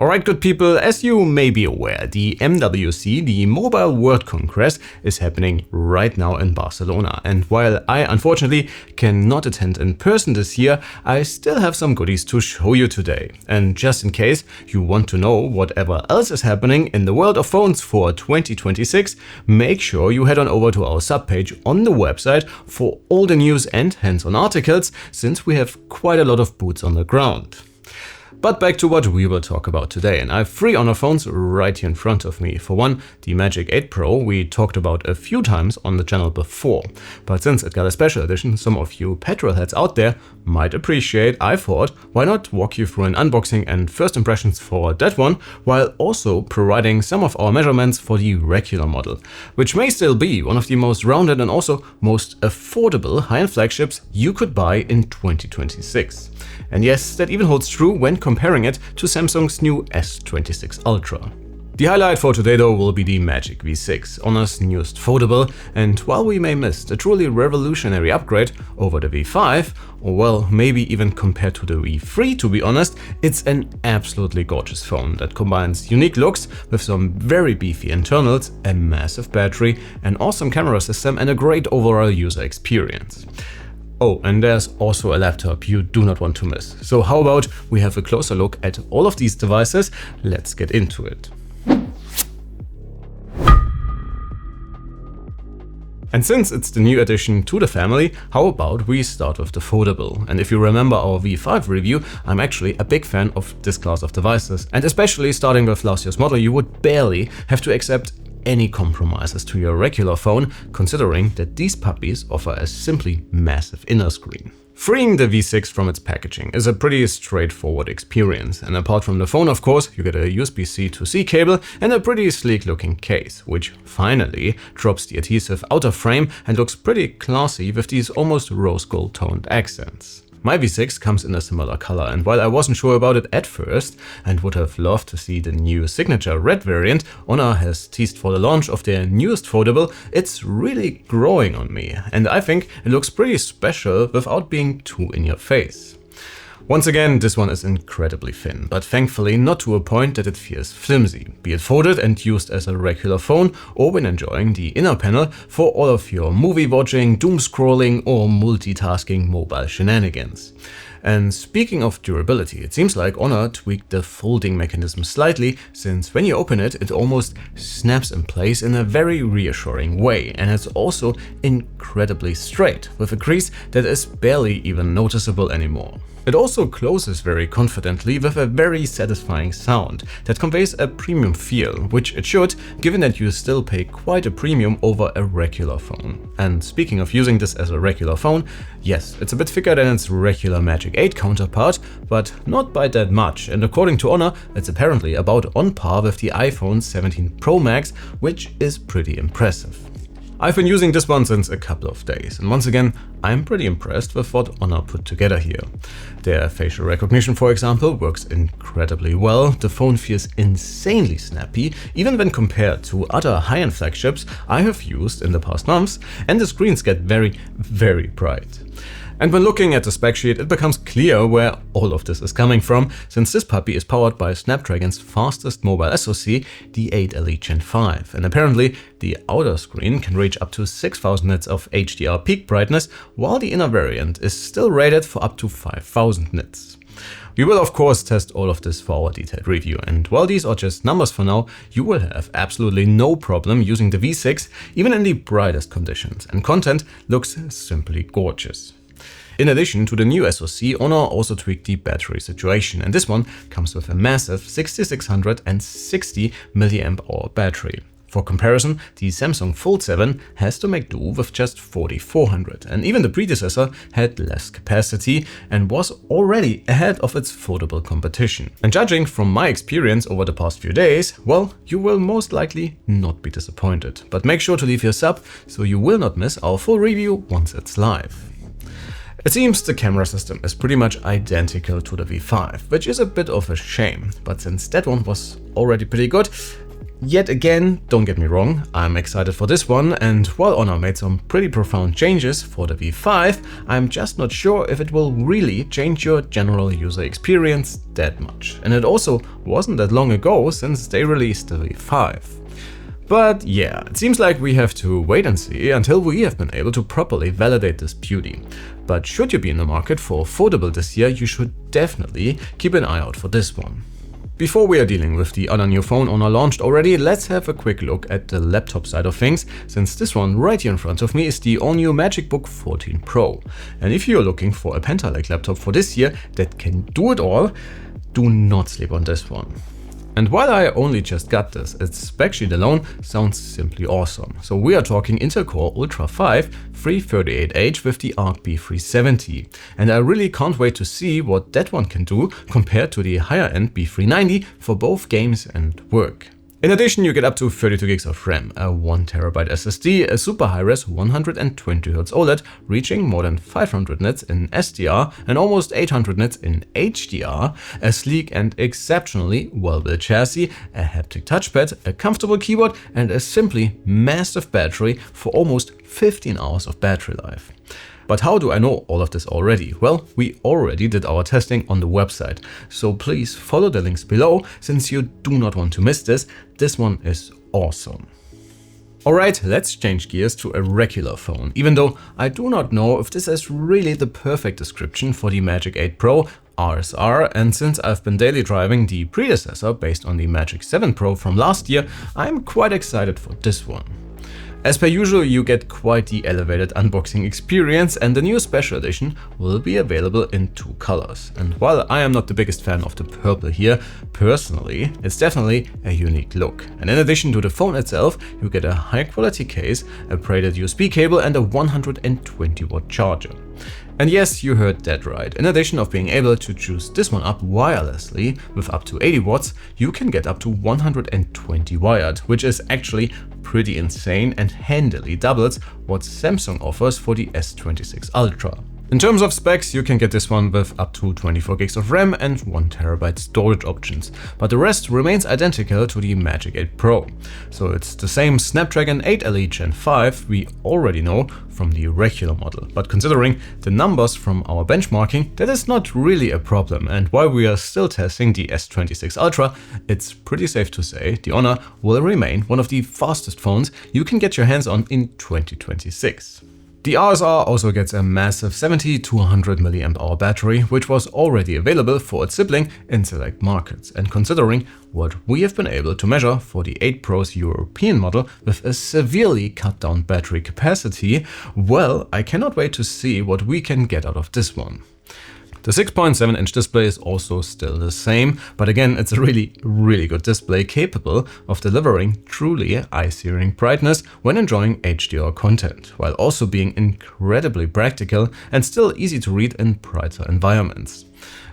Alright, good people, as you may be aware, the MWC, the Mobile World Congress, is happening right now in Barcelona. And while I unfortunately cannot attend in person this year, I still have some goodies to show you today. And just in case you want to know whatever else is happening in the world of phones for 2026, make sure you head on over to our subpage on the website for all the news and hands-on articles, since we have quite a lot of boots on the ground. But back to what we will talk about today, and I have 3 Honor phones right here in front of me. For one, the Magic8 Pro we talked about a few times on the channel before, but since it got a special edition some of you petrol heads out there might appreciate, I thought why not walk you through an unboxing and first impressions for that one, while also providing some of our measurements for the regular model, which may still be one of the most rounded and also most affordable high-end flagships you could buy in 2026. And yes, that even holds true when comparing it to Samsung's new S26 Ultra. The highlight for today though will be the Magic V6, Honor's newest foldable, and while we may miss a truly revolutionary upgrade over the V5, or well, maybe even compared to the V3 to be honest, it's an absolutely gorgeous phone that combines unique looks with some very beefy internals, a massive battery, an awesome camera system and a great overall user experience. Oh, and there's also a laptop you do not want to miss. So how about we have a closer look at all of these devices? Let's get into it. And since it's the new addition to the family, how about we start with the foldable? And if you remember our V5 review, I'm actually a big fan of this class of devices. And especially starting with last year's model, you would barely have to accept any compromises to your regular phone, considering that these puppies offer a simply massive inner screen. Freeing the V6 from its packaging is a pretty straightforward experience, and apart from the phone of course, you get a USB-C to C cable and a pretty sleek looking case, which finally drops the adhesive outer frame and looks pretty classy with these almost rose gold toned accents. My V6 comes in a similar color, and while I wasn't sure about it at first and would have loved to see the new signature red variant Honor has teased for the launch of their newest foldable, it's really growing on me, and I think it looks pretty special without being too in your face. Once again, this one is incredibly thin, but thankfully not to a point that it feels flimsy, be it folded and used as a regular phone or when enjoying the inner panel for all of your movie watching, doom scrolling or multitasking mobile shenanigans. And speaking of durability, it seems like Honor tweaked the folding mechanism slightly, since when you open it, it almost snaps in place in a very reassuring way, and it's also incredibly straight, with a crease that is barely even noticeable anymore. It also closes very confidently with a very satisfying sound that conveys a premium feel, which it should, given that you still pay quite a premium over a regular phone. And speaking of using this as a regular phone, yes, it's a bit thicker than its regular Magic 8 counterpart, but not by that much, and according to Honor, it's apparently about on par with the iPhone 17 Pro Max, which is pretty impressive. I've been using this one since a couple of days, and once again, I'm pretty impressed with what Honor put together here. Their facial recognition, for example, works incredibly well, the phone feels insanely snappy, even when compared to other high-end flagships I have used in the past months, and the screens get very, very bright. And when looking at the spec sheet, it becomes clear where all of this is coming from, since this puppy is powered by Snapdragon's fastest mobile SoC, the 8 Elite Gen 5, and apparently the outer screen can reach up to 6000 nits of HDR peak brightness, while the inner variant is still rated for up to 5000 nits. We will of course test all of this for our detailed review, and while these are just numbers for now, you will have absolutely no problem using the V6 even in the brightest conditions, and content looks simply gorgeous. In addition to the new SoC, Honor also tweaked the battery situation, and this one comes with a massive 6660 mAh battery. For comparison, the Samsung Fold 7 has to make do with just 4400, and even the predecessor had less capacity and was already ahead of its foldable competition. And judging from my experience over the past few days, well, you will most likely not be disappointed. But make sure to leave your sub so you will not miss our full review once it's live. It seems the camera system is pretty much identical to the V5, which is a bit of a shame, but since that one was already pretty good, Yet again, don't get me wrong, I'm excited for this one, and while Honor made some pretty profound changes for the V5, I'm just not sure if it will really change your general user experience that much. And it also wasn't that long ago since they released the V5. But yeah, it seems like we have to wait and see until we have been able to properly validate this beauty. But should you be in the market for foldable this year, you should definitely keep an eye out for this one. Before we are dealing with the other new phone Honor launched already, let's have a quick look at the laptop side of things, since this one right here in front of me is the all-new MagicBook 14 Pro. And if you're looking for a Panther-like laptop for this year that can do it all, do not sleep on this one. And while I only just got this, its spec sheet alone sounds simply awesome. So we are talking Intel Core Ultra 5 338H with the Arc B370. And I really can't wait to see what that one can do compared to the higher end B390 for both games and work. In addition, you get up to 32 gigs of RAM, a 1TB SSD, a super high-res 120Hz OLED reaching more than 500 nits in SDR and almost 800 nits in HDR, a sleek and exceptionally well-built chassis, a haptic touchpad, a comfortable keyboard, and a simply massive battery for almost 15 hours of battery life. But how do I know all of this already? Well, we already did our testing on the website, so please follow the links below since you do not want to miss this. This one is awesome. Alright, let's change gears to a regular phone, even though I do not know if this is really the perfect description for the Magic 8 Pro RSR, and since I've been daily driving the predecessor based on the Magic 7 Pro from last year, I'm quite excited for this one. As per usual, you get quite the elevated unboxing experience, and the new special edition will be available in 2 colors. And while I am not the biggest fan of the purple here, personally, it's definitely a unique look. And in addition to the phone itself, you get a high quality case, a braided USB cable and a 120-watt charger. And yes, you heard that right. In addition of being able to choose this one up wirelessly with up to 80 watts, you can get up to 120 wired, which is actually pretty insane and handily doubles what Samsung offers for the S26 Ultra. In terms of specs, you can get this one with up to 24 gigs of RAM and 1TB storage options, but the rest remains identical to the Magic 8 Pro. So it's the same Snapdragon 8 Elite Gen 5 we already know from the regular model, but considering the numbers from our benchmarking, that is not really a problem, and while we are still testing the S26 Ultra, it's pretty safe to say the Honor will remain one of the fastest phones you can get your hands on in 2026. The RSR also gets a massive 70 to 100 mAh battery, which was already available for its sibling in select markets. And considering what we have been able to measure for the 8 Pro's European model with a severely cut down battery capacity, well, I cannot wait to see what we can get out of this one. The 6.7-inch display is also still the same, but again, it's a really good display capable of delivering truly eye-searing brightness when enjoying HDR content, while also being incredibly practical and still easy to read in brighter environments.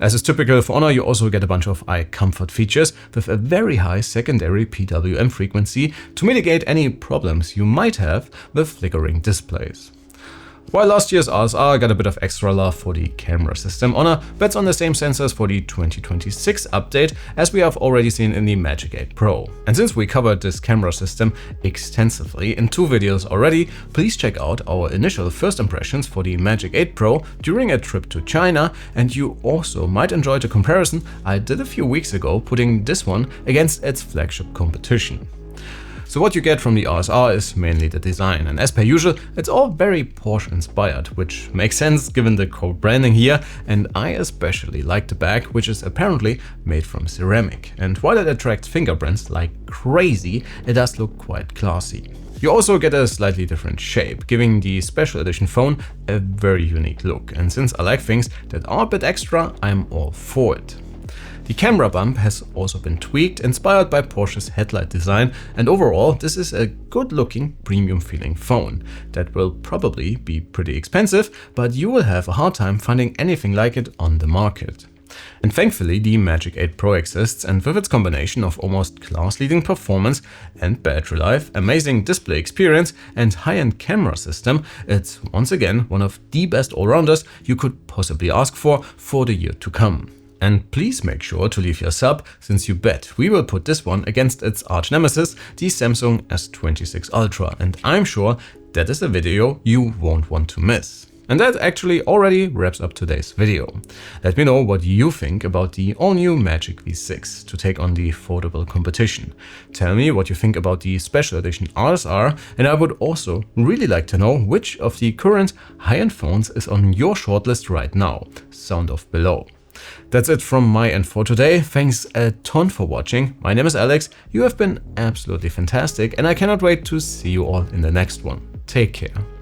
As is typical for Honor, you also get a bunch of eye comfort features with a very high secondary PWM frequency to mitigate any problems you might have with flickering displays. While last year's RSR got a bit of extra love for the camera system, Honor bets on the same sensors for the 2026 update as we have already seen in the Magic 8 Pro. And since we covered this camera system extensively in 2 videos already, please check out our initial first impressions for the Magic 8 Pro during a trip to China, and you also might enjoy the comparison I did a few weeks ago putting this one against its flagship competition. So what you get from the RSR is mainly the design, and as per usual, it's all very Porsche inspired, which makes sense given the co-branding here, and I especially like the back, which is apparently made from ceramic. And while it attracts fingerprints like crazy, it does look quite classy. You also get a slightly different shape, giving the special edition phone a very unique look, and since I like things that are a bit extra, I'm all for it. The camera bump has also been tweaked, inspired by Porsche's headlight design, and overall this is a good looking premium feeling phone that will probably be pretty expensive, but you will have a hard time finding anything like it on the market. And thankfully the Magic 8 Pro exists, and with its combination of almost class-leading performance and battery life, amazing display experience and high-end camera system, it's once again one of the best all-rounders you could possibly ask for the year to come. And please make sure to leave your sub, since you bet we will put this one against its arch nemesis, the Samsung S26 Ultra, and I'm sure that is a video you won't want to miss. And that actually already wraps up today's video. Let me know what you think about the all-new Magic V6 to take on the foldable competition. Tell me what you think about the special edition RSR, and I would also really like to know which of the current high-end phones is on your shortlist right now. Sound off below. That's it from my end for today. Thanks a ton for watching. My name is Alex. You have been absolutely fantastic, and I cannot wait to see you all in the next one. Take care.